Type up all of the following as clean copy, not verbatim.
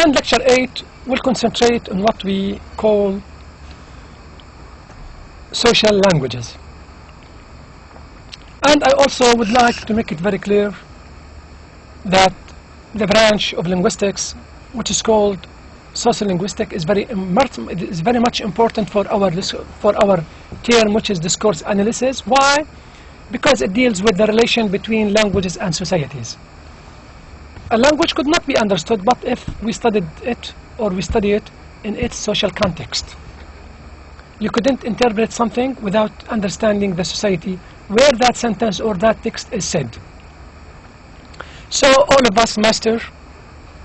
And lecture 8 will concentrate on what we call social languages. And I also would like to make it very clear that the branch of linguistics, which is called sociolinguistic, is very much important for our term, which is discourse analysis. Why? Because it deals with the relation between languages and societies. A language could not be understood but if we studied it, or we study it in its social context. You couldn't interpret something without understanding the society where that sentence or that text is said. So all of us master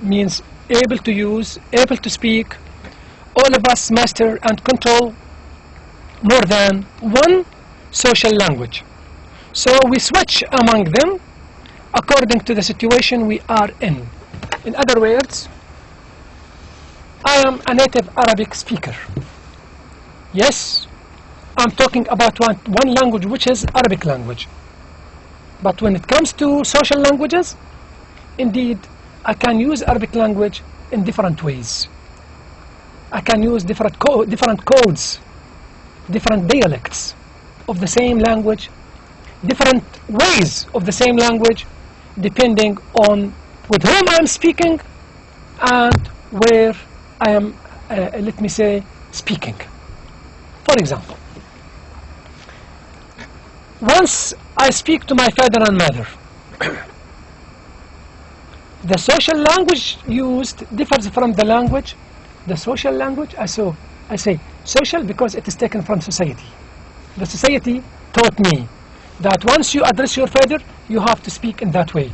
means able to use, able to speak. All of us master and control more than one social language. So we switch among them according to the situation we are in. In other words, I am a native Arabic speaker. Yes, I'm talking about one language, which is Arabic language. But when it comes to social languages, indeed, I can use Arabic language in different ways. I can use different codes, different dialects of the same language, different ways of the same language, depending on with whom I am speaking and where I am, let me say, speaking. For example, once I speak to my father and mother, the social language used differs from the language. The social language, I say social because it is taken from society. The society taught me that once you address your father, you have to speak in that way.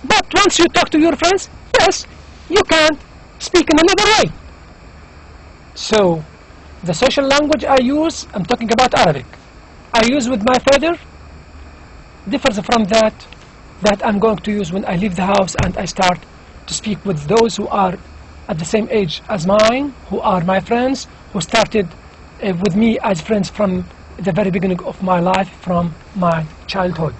But once you talk to your friends, yes, you can speak in another way. So the social language I use, I'm talking about Arabic, I use with my father differs from that I'm going to use when I leave the house and I start to speak with those who are at the same age as mine, who are my friends, who started with me as friends from the very beginning of my life, from my childhood.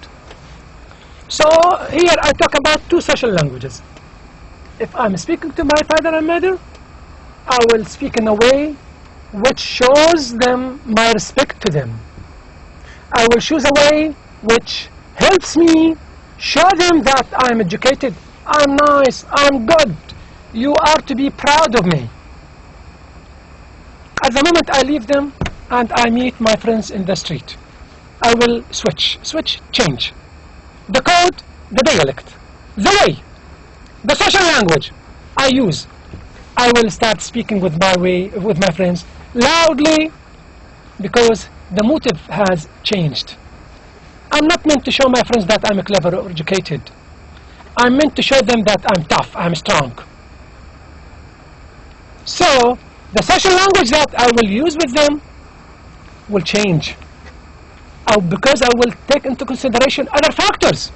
So here I talk about two social languages. If I'm speaking to my father and mother, I will speak in a way which shows them my respect to them. I will choose a way which helps me show them that I'm educated, I'm nice, I'm good, you are to be proud of me. At the moment I leave them and I meet my friends in the street, I will change. The code, the dialect, the way, the social language I use. I will start speaking with my friends loudly because the motive has changed. I'm not meant to show my friends that I'm clever or educated. I'm meant to show them that I'm tough, I'm strong. So the social language that I will use with them will change because I will take into consideration other factors.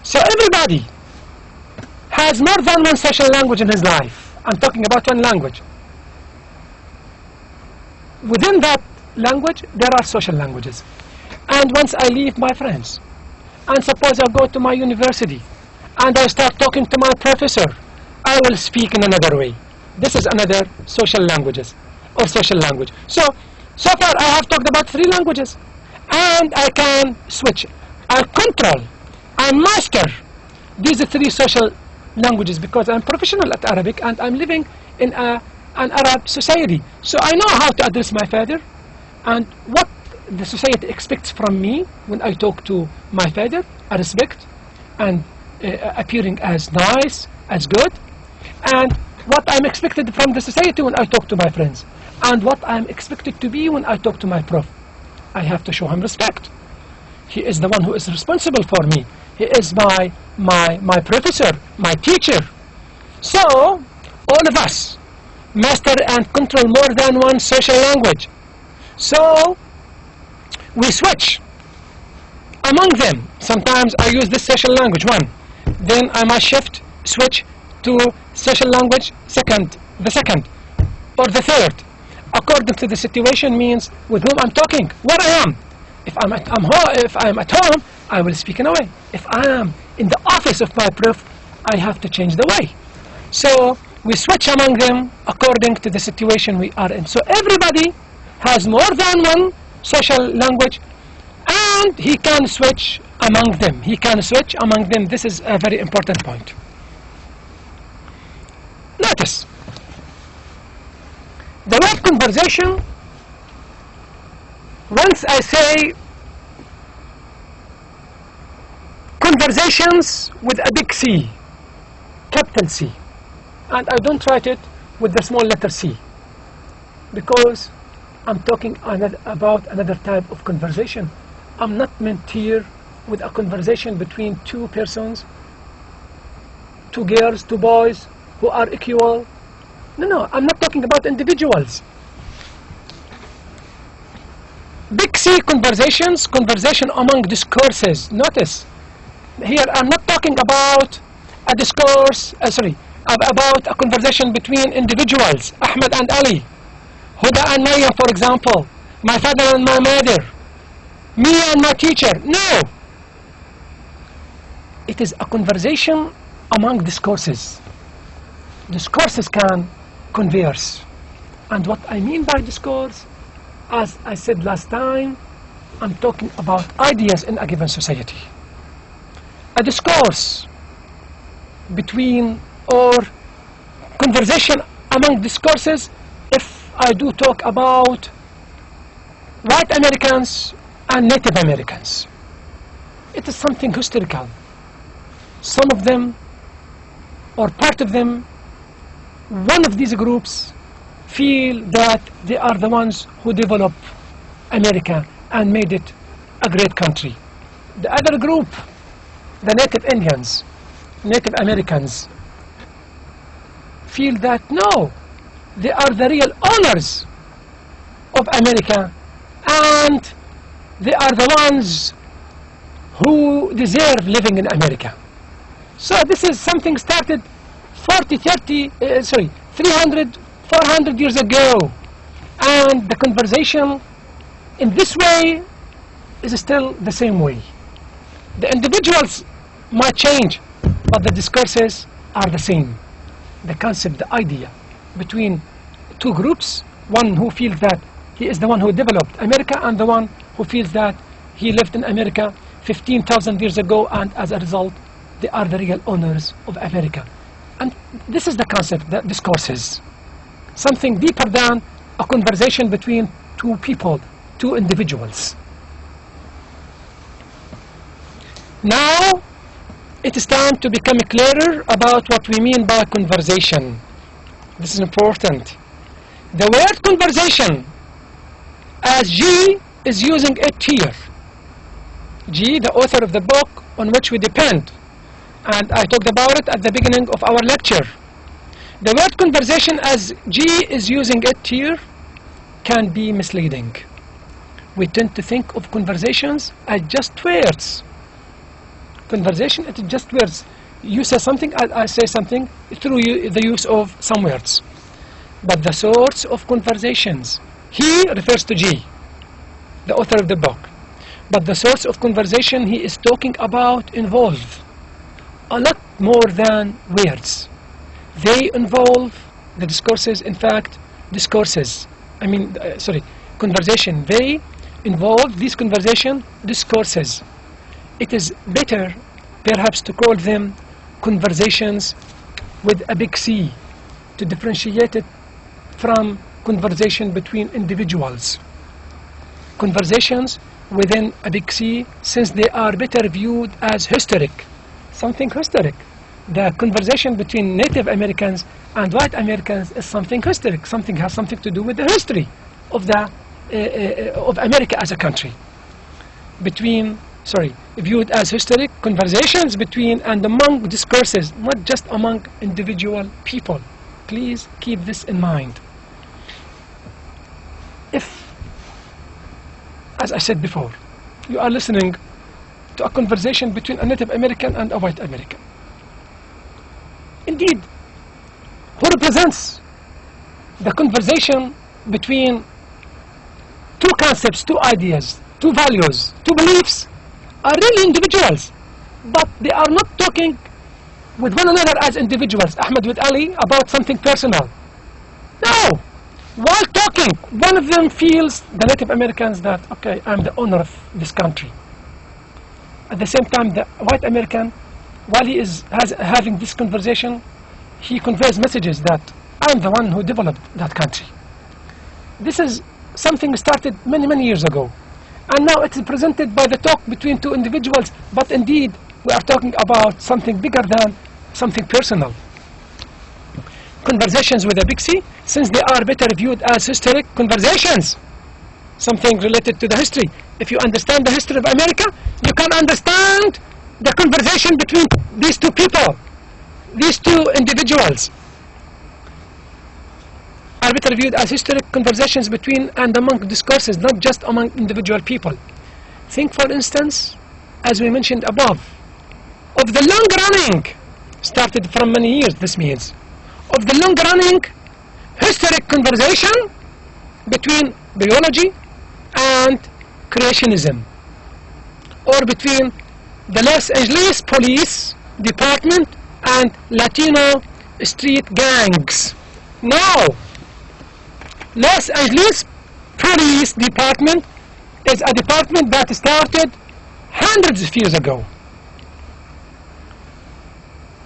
So everybody has more than one social language in his life. I'm talking about one language. Within that language, there are social languages. And once I leave my friends, and suppose I go to my university, and I start talking to my professor, I will speak in another way. This is another social languages, or social language. So far I have talked about 3 languages, and I can switch. I control, I master these 3 social languages because I'm professional at Arabic and I'm living in an Arab society. So I know how to address my father and what the society expects from me when I talk to my father, a respect and appearing as nice, as good, and what I'm expected from the society when I talk to my friends, and what I'm expected to be when I talk to my prof. I have to show him respect. He is the one who is responsible for me. He is my professor, my teacher. So all of us master and control more than one social language. So we switch among them. Sometimes I use this social language, one. Then I must switch to social language, the second, or the third. According to the situation means with whom I'm talking, where I am. If I'm at home, I will speak in a way. If I am in the office of my prof, I have to change the way. So we switch among them according to the situation we are in. So everybody has more than one social language, and he can switch among them. He can switch among them. This is a very important point. Notice, the word conversation, once I say conversations with a big C, capital C, and I don't write it with the small letter c, because I'm talking about another type of conversation. I'm not meant here with a conversation between two persons, two girls, two boys who are equal. No, I'm not talking about individuals. Big C conversations, conversation among discourses. Notice, here I'm not talking about a discourse, about a conversation between individuals, Ahmed and Ali, Huda and Maryam, for example, my father and my mother, me and my teacher. No! It is a conversation among discourses. Discourses can converse. And what I mean by discourse, as I said last time, I'm talking about ideas in a given society. A discourse between, or conversation among discourses, if I do talk about white Americans and Native Americans, it is something historical. Some of them, or part of them, one of these groups feel that they are the ones who developed America and made it a great country. The other group, the Native Indians, Native Americans, feel that no, they are the real owners of America, and they are the ones who deserve living in America. So this is something started 300, 400 years ago, and the conversation in this way is still the same way. The individuals might change, but the discourses are the same. The concept, the idea between two groups, one who feels that he is the one who developed America, and the one who feels that he lived in America 15,000 years ago, and as a result they are the real owners of America. And this is the concept, the discourses. Something deeper than a conversation between two people, two individuals. Now it is time to become clearer about what we mean by conversation. This is important. The word conversation, as G is using it here. G, the author of the book on which we depend, and I talked about it at the beginning of our lecture. The word conversation, as G is using it here, can be misleading. We tend to think of conversations as just words. Conversation, it is just words. You say something, I say something through the use of some words. But the source of conversations, he refers to G, the author of the book. But the source of conversation he is talking about involve a lot more than words. They involve the discourses, in fact, conversation. They involve these conversation discourses. It is better, perhaps, to call them conversations with a big C, to differentiate it from conversation between individuals. Conversations within a big C, since they are better viewed as historic, something historic. The conversation between Native Americans and white Americans is something historic. Something has something to do with the history of of America as a country. Viewed as historic, conversations between and among discourses, not just among individual people. Please keep this in mind. If, as I said before, you are listening to a conversation between a Native American and a white American, indeed, who represents the conversation between two concepts, two ideas, two values, two beliefs, are really individuals, but they are not talking with one another as individuals, Ahmed with Ali, about something personal. No! While talking, one of them feels, the Native Americans, that, okay, I'm the owner of this country. At the same time, the white American, while he is having this conversation, he conveys messages that I'm the one who developed that country. This is something started many, many years ago. And now it is presented by the talk between two individuals, but indeed we are talking about something bigger than something personal. Conversations with a big C, since they are better viewed as historic conversations, something related to the history. If you understand the history of America, you can understand the conversation between these two people, these two individuals. Are better viewed as historic conversations between and among discourses, not just among individual people. Think, for instance, as we mentioned above, of the long-running, started from many years, this means, of the long-running historic conversation between biology and creationism, or between the Los Angeles Police Department and Latino street gangs. Now, Los Angeles Police Department is a department that started hundreds of years ago.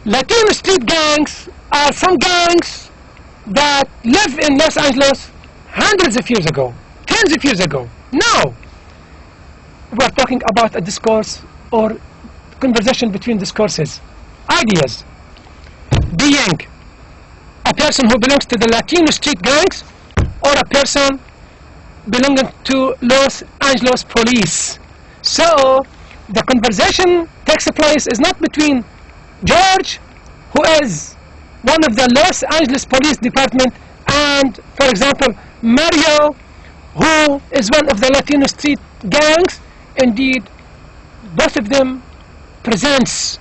Latino street gangs are some gangs that live in Los Angeles hundreds of years ago, tens of years ago. Now, we are talking about a discourse or conversation between discourses, ideas. Being a person who belongs to the Latino street gangs, or a person belonging to Los Angeles Police. So the conversation takes place is not between George, who is one of the Los Angeles Police Department, and, for example, Mario, who is one of the Latino street gangs. Indeed, both of them presents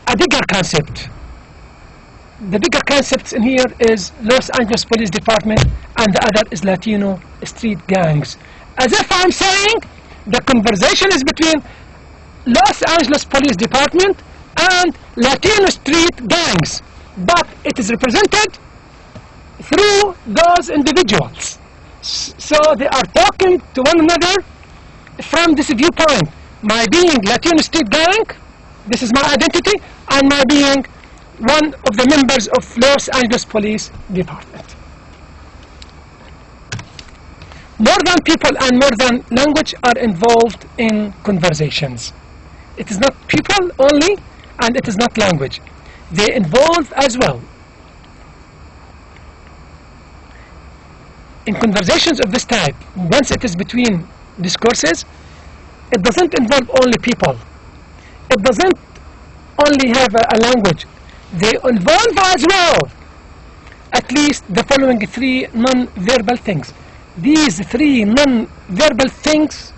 a bigger concept. The bigger concepts in here is Los Angeles Police Department, and the other is Latino street gangs. As if I'm saying the conversation is between Los Angeles Police Department and Latino street gangs, but it is represented through those individuals. So they are talking to one another from this viewpoint. My being Latino street gang, this is my identity, and my being one of the members of Los Angeles Police Department. More than people and more than language are involved in conversations. It is not people only, and it is not language. They involve as well. In conversations of this type, once it is between discourses, it doesn't involve only people. It doesn't only have a language. They involve as well at least the following three non-verbal things. These three non-verbal things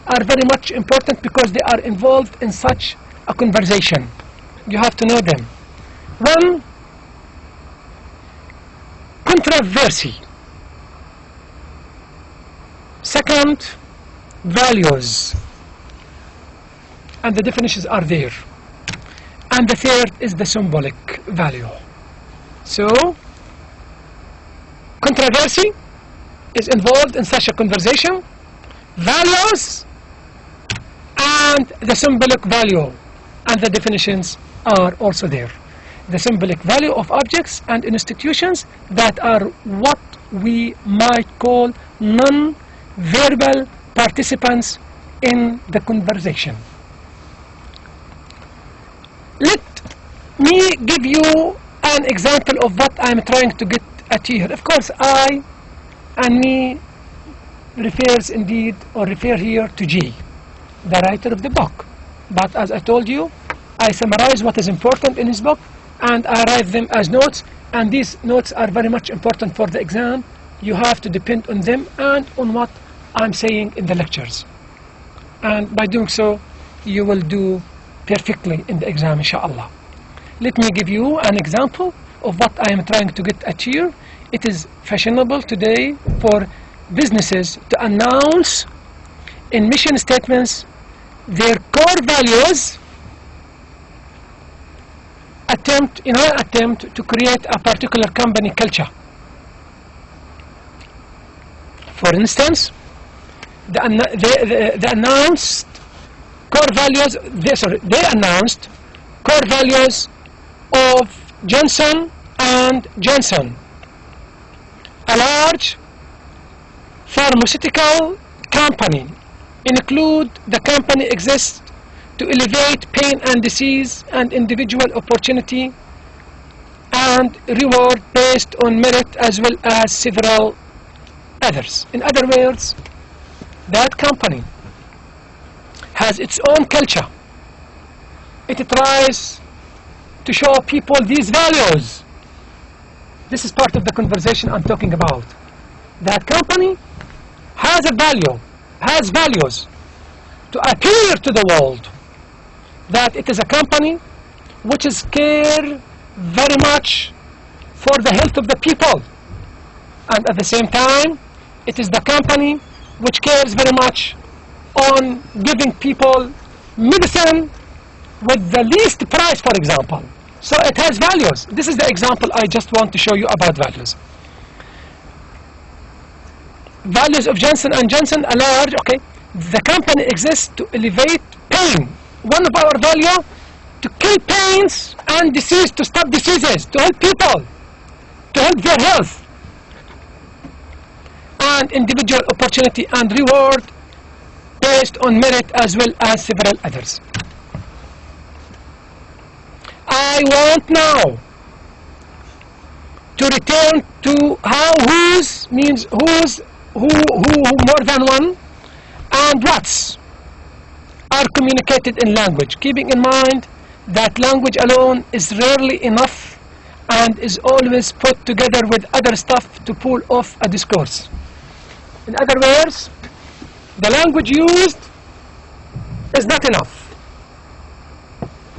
are very much important because they are involved in such a conversation. You have to know them. One, controversy. Second, values. And the definitions are there. And the third is the symbolic value. So, controversy is involved in such a conversation, values, and the symbolic value. And the definitions are also there. The symbolic value of objects and institutions that are what we might call non-verbal participants in the conversation. Let me give you an example of what I'm trying to get at here. Of course, I and me refers indeed or refer here to G, the writer of the book. But as I told you, I summarize what is important in his book and I write them as notes, and these notes are very much important for the exam. You have to depend on them and on what I'm saying in the lectures. And by doing so, you will do perfectly in the exam, inshallah. Let me give you an example of what I am trying to get at here. It is fashionable today for businesses to announce in mission statements their core values attempt to create a particular company culture. For instance, they announced core values. They announced core values of Johnson and Johnson, a large pharmaceutical company. Include the company exists to elevate pain and disease and individual opportunity and reward based on merit, as well as several others. In other words, that company has its own culture. It tries to show people these values. This is part of the conversation I'm talking about. That company has a value, has values to appear to the world that it is a company which is care very much for the health of the people, and at the same time it is the company which cares very much on giving people medicine with the least price, for example. So it has values. This is the example I just want to show you about values. Values of Johnson & Johnson are large. Okay, the company exists to elevate pain. One of our values, to kill pains and disease, to stop diseases, to help people, to help their health, and individual opportunity and reward based on merit, as well as several others. I want now to return to how whose means who more than one, and what's are communicated in language, keeping in mind that language alone is rarely enough and is always put together with other stuff to pull off a discourse. In other words, the language used is not enough.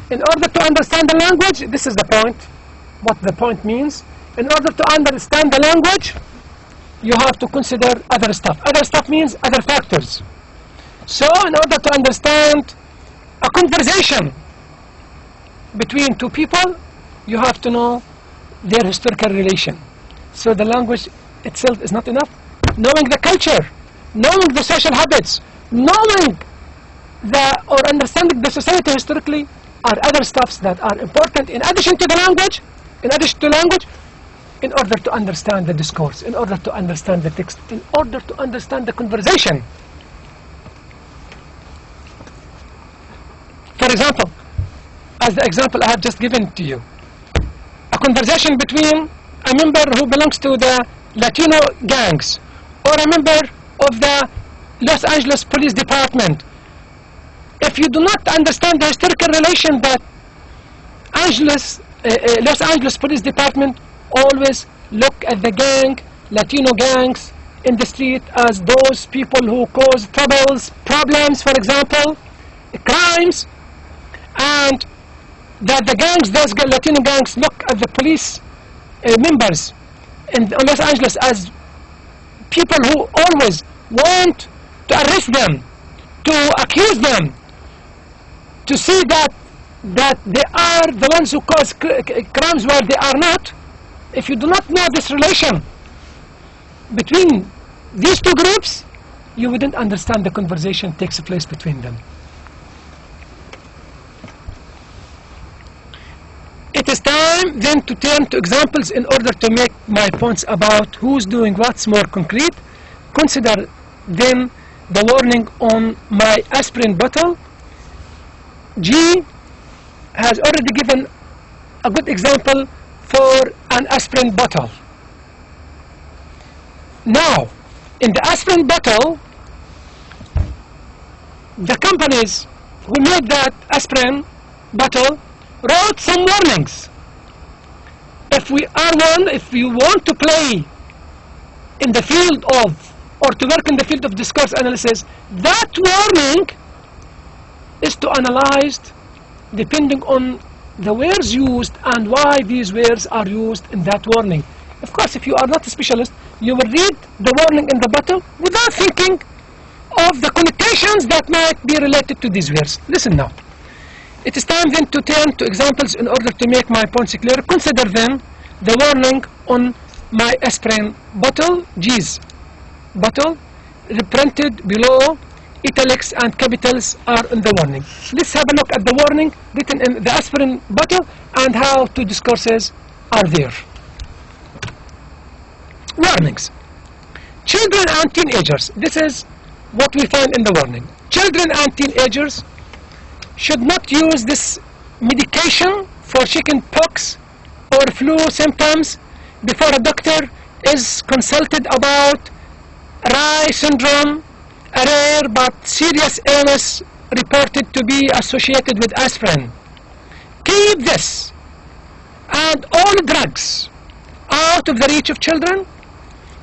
In order to understand the language, this is the point, what the point means. In order to understand the language, you have to consider other stuff. Other stuff means other factors. So in order to understand a conversation between two people, you have to know their historical relation. So the language itself is not enough. Knowing the culture, knowing the social habits, knowing or understanding the society historically are other stuffs that are important in addition to the language, in order to understand the discourse, in order to understand the text, in order to understand the conversation. For example, as the example I have just given to you, a conversation between a member who belongs to the Latino gangs or a member of the Los Angeles Police Department. If you do not understand the historical relation that Los Angeles Police Department always look at the Latino gangs in the street as those people who cause problems, for example, crimes, and that those Latino gangs look at the police members in Los Angeles as people who always want to arrest them, to accuse them, to see that they are the ones who cause crimes while they are not. If you do not know this relation between these two groups, you wouldn't understand the conversation takes place between them. It is time then to turn to examples in order to make my points about who's doing what's more concrete. Consider then the warning on my aspirin bottle. G has already given a good example for an aspirin bottle. Now, in the aspirin bottle, the companies who made that aspirin bottle wrote some warnings. If you want to play in the field of, or to work in the field of discourse analysis, that warning is to analyze depending on the words used and why these words are used in that warning. Of course, if you are not a specialist, you will read the warning in the bottle without thinking of the connotations that might be related to these words. Listen now. It is time then to turn to examples in order to make my points clear. Consider then the warning on my aspirin bottle, G's bottle, printed below. Italics and capitals are in the warning. Let's have a look at the warning written in the aspirin bottle and how two discourses are there. Warnings. Children and teenagers. This is what we find in the warning. Children and teenagers should not use this medication for chicken pox or flu symptoms before a doctor is consulted about Rye syndrome, a rare but serious illness reported to be associated with aspirin. Keep this and all drugs out of the reach of children.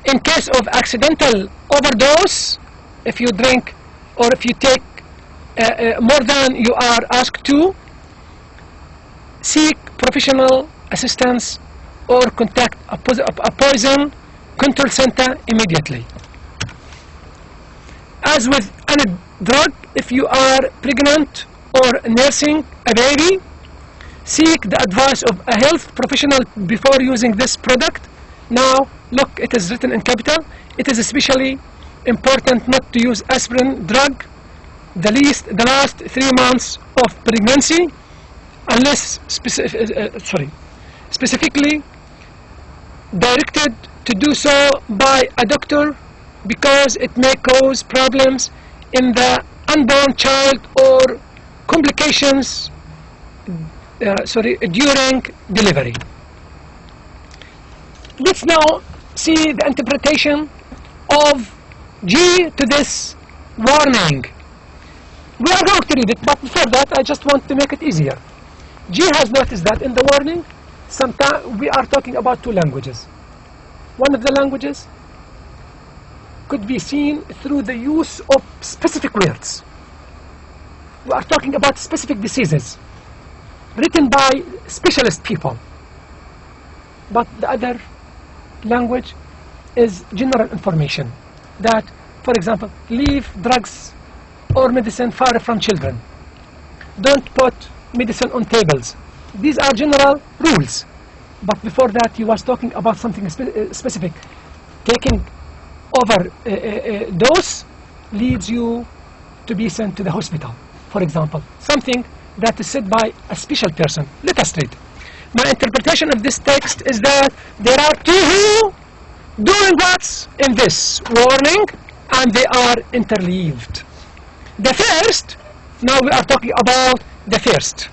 In case of accidental overdose, if you drink or if you take more than you are asked to, seek professional assistance or contact a poison control center immediately. As with any drug, if you are pregnant or nursing a baby, seek the advice of a health professional before using this product. Now, look, it is written in capital. It is especially important not to use aspirin drug the last 3 months of pregnancy, unless specifically directed to do so by a doctor, because it may cause problems in the unborn child or complications during delivery. Let's now see the interpretation of G to this warning. We are going to read it, but before that I just want to make it easier. G has noticed that in the warning sometimes we are talking about two languages. One of the languages could be seen through the use of specific words. We are talking about specific diseases written by specialist people. But the other language is general information that, for example, leave drugs or medicine far from children. Don't put medicine on tables. These are general rules. But before that, he was talking about something specific. Taking over dose leads you to be sent to the hospital, for example. Something that is said by a special person. Let us read. My interpretation of this text is that there are two who doing what's in this warning, and they are interleaved. The first, now we are talking about the first.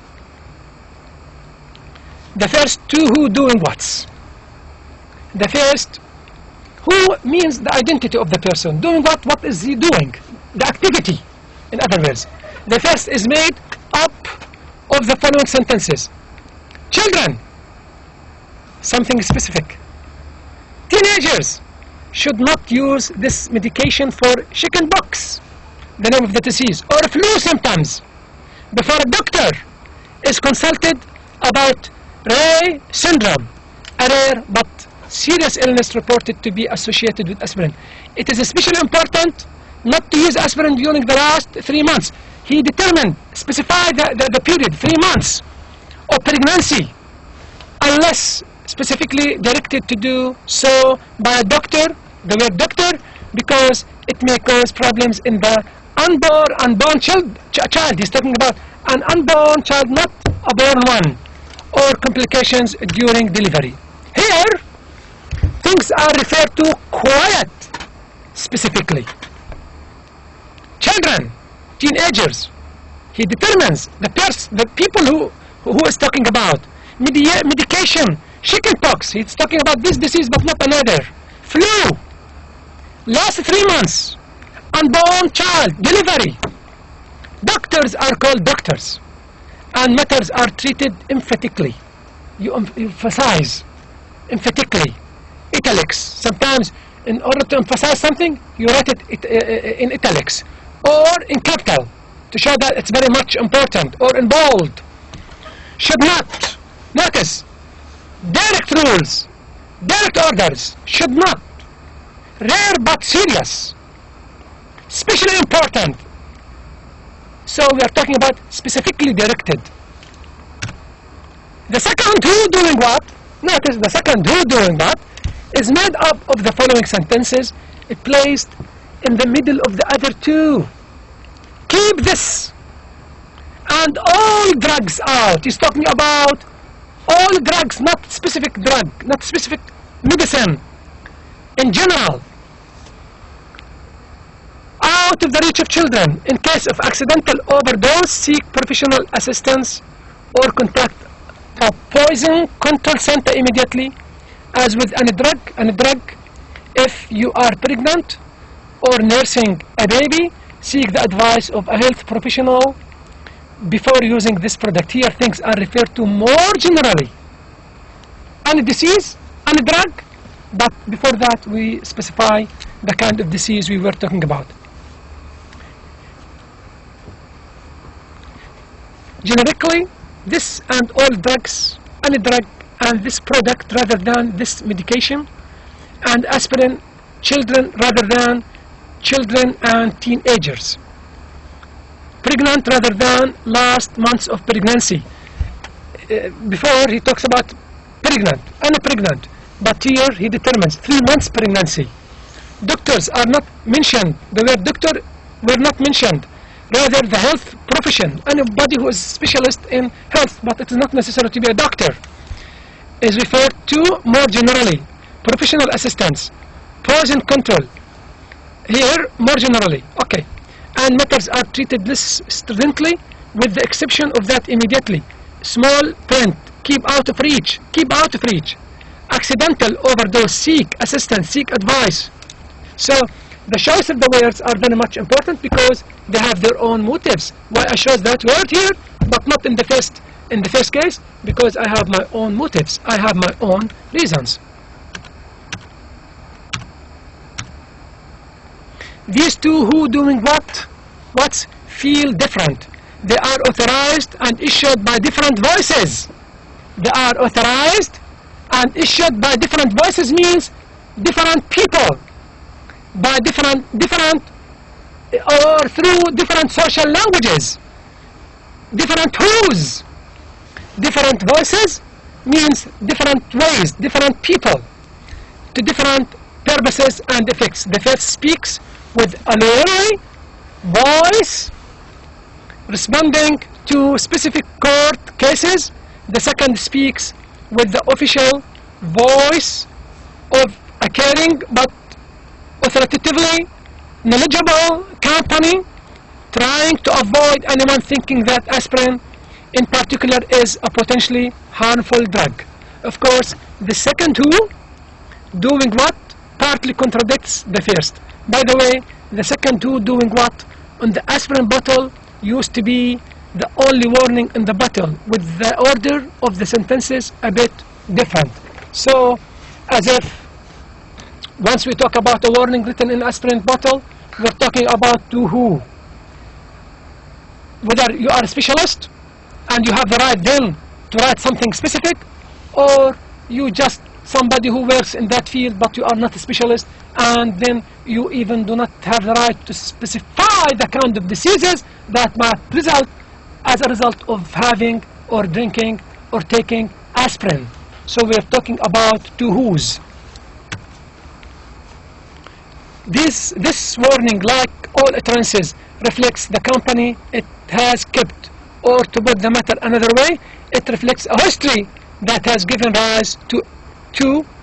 The first two who doing what's. The first who means the identity of the person. Doing what is he doing? The activity, in other words. The first is made up of the following sentences. Children, something specific. Teenagers should not use this medication for chickenpox, the name of the disease, or flu symptoms before a doctor is consulted about Reye syndrome, a rare but serious illness reported to be associated with aspirin. It is especially important not to use aspirin during the last 3 months. He determined, specified the period, 3 months of pregnancy, unless specifically directed to do so by a doctor, the word doctor, because it may cause problems in the unborn child. He's talking about an unborn child, not a born one, or complications during delivery. Here, things are referred to quite specifically. Children, teenagers. He determines the people who is talking about. Medication, chickenpox. He's talking about this disease, but not another. Flu. Last 3 months. Unborn child. Delivery. Doctors are called doctors, and matters are treated emphatically. You emphasize emphatically. Italics. Sometimes, in order to emphasize something, you write it in italics or in capital to show that it's very much important, or in bold. Should not. Notice, direct rules, direct orders, should not. Rare but serious, especially important. So we are talking about specifically directed. The second who doing what? Notice the second who doing what is made up of the following sentences placed in the middle of the other two. Keep this and all drugs out. He's talking about all drugs, not specific drug, not specific medicine. In general, out of the reach of children. In case of accidental overdose, seek professional assistance or contact a poison control center immediately. As with any drug, if you are pregnant or nursing a baby, seek the advice of a health professional before using this product. Here things are referred to more generally. Any disease, any drug, but before that we specify the kind of disease we were talking about. Generically, this and all drugs, any drug and this product rather than this medication, and aspirin, children rather than children and teenagers. Pregnant rather than last months of pregnancy. Before he talks about pregnant, pregnant, but here he determines 3 months pregnancy. Doctors are not mentioned, the word doctor were not mentioned, rather the health profession, anybody who is specialist in health, but it is not necessary to be a doctor, is referred to more generally. Professional assistance, poison control, here more generally, okay. And matters are treated less stridently, with the exception of that immediately. Small print, keep out of reach, keep out of reach. Accidental overdose, seek assistance, seek advice. So the choice of the words are very much important because they have their own motives. Why I chose that word here, but not in the first case, because I have my own motives, I have my own reasons. These two who doing what feel different. They are authorized and issued by different voices. They are authorized and issued by different voices means different people, by different or through different social languages. Different who's. Different voices means different ways, different people, to different purposes and effects. The first speaks with a literary voice responding to specific court cases. The second speaks with the official voice of a caring but authoritatively knowledgeable company trying to avoid anyone thinking that aspirin in particular is a potentially harmful drug. Of course, the second who doing what partly contradicts the first. By the way, the second who doing what on the aspirin bottle used to be the only warning in the bottle, with the order of the sentences a bit different. So, as if once we talk about a warning written in aspirin bottle, we're talking about to who. Whether you are a specialist and you have the right then to write something specific, or you just somebody who works in that field but you are not a specialist, and then you even do not have the right to specify the kind of diseases that might result as a result of having or drinking or taking aspirin. So we are talking about two who's. This warning, like all utterances, reflects the company it has kept, or to put the matter another way, it reflects a history that has given rise to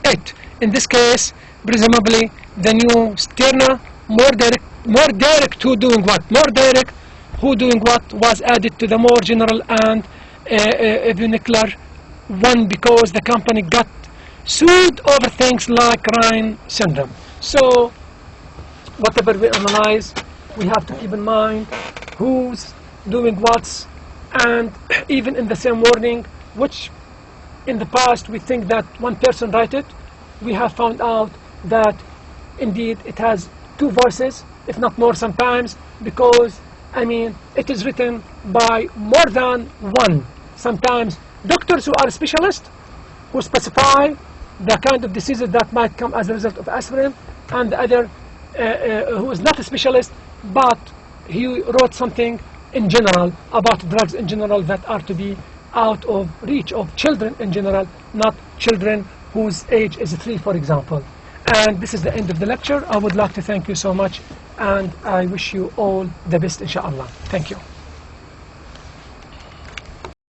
it. In this case, presumably the new sterner, more direct who doing what, more direct who doing what was added to the more general and vernacular one, because the company got sued over things like Rhine syndrome. So whatever we analyze, we have to keep in mind who's doing what's, and even in the same warning, which in the past we think that one person wrote it, we have found out that indeed it has two voices, if not more sometimes, because I mean it is written by more than one. Sometimes doctors who are specialists who specify the kind of diseases that might come as a result of aspirin, and the other who is not a specialist, but he wrote something in general about drugs in general that are to be out of reach of children in general, not children whose age is 3, for example. And this is the end of the lecture. I would like to thank you so much, and I wish you all the best, inshallah. Thank you.